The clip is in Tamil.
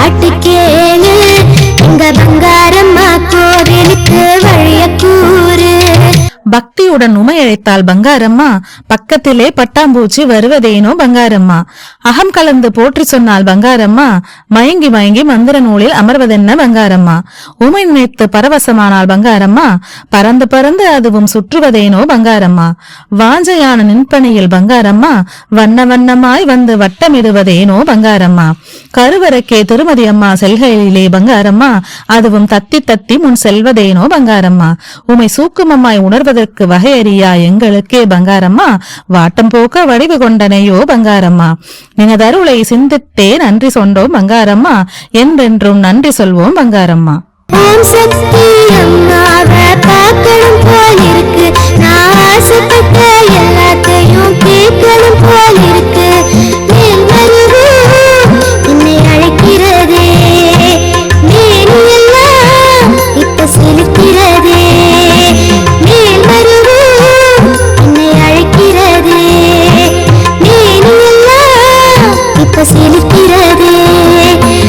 பாட்டு கேளு எங்க பங்காரம்மா கோவிலுக்கு வழிய கூறு. பக்தியுடன் உமையழைத்தாள் பங்காரம்மா. பக்கத்திலே பட்டாம்பூச்சி வருவதேனோ பங்காரம்மா. அகம் கலந்து போற்றி சொன்னாள் பங்காரம்மா. மயங்கி மயங்கி மந்திர நூலில் அமர்வதென்ன பங்காரம்மா. உமை நினைத்து பரவசமானாள் பங்காரம்மா. பறந்து பறந்து அதுவும் சுற்றுவதேனோ பங்காரம்மா. வாஞ்சையான நின்பனையில் பங்காரம்மா வண்ண வண்ணமாய் வந்து வட்டமிடுவதேனோ பங்காரம்மா. கருவறைக்கே திருமதி அம்மா செல்கையிலே பங்காரம்மா அதுவும் தத்தி தத்தி முன் செல்வதேனோ பங்காரம்மா. உமை சூக்குமம்மாய் உணர்வதற்கு வகையறியா எங்களுக்கே பங்காரம்மா வாட்டம் போக்க வடிவு கொண்டனையோ பங்காரம்மா. நினதருளை சிந்தித்தே நன்றி சொன்னோம் பங்காரம்மா. என்றென்றும் நன்றி சொல்வோம் பங்காரம்மா. ஓம் சக்தி அம்மாவை பார்க்கணும் போல் இருக்கு. நான் ஆசைப்பட்ட எல்லாத்தையும் கேட்கணும் போல் இருக்கு.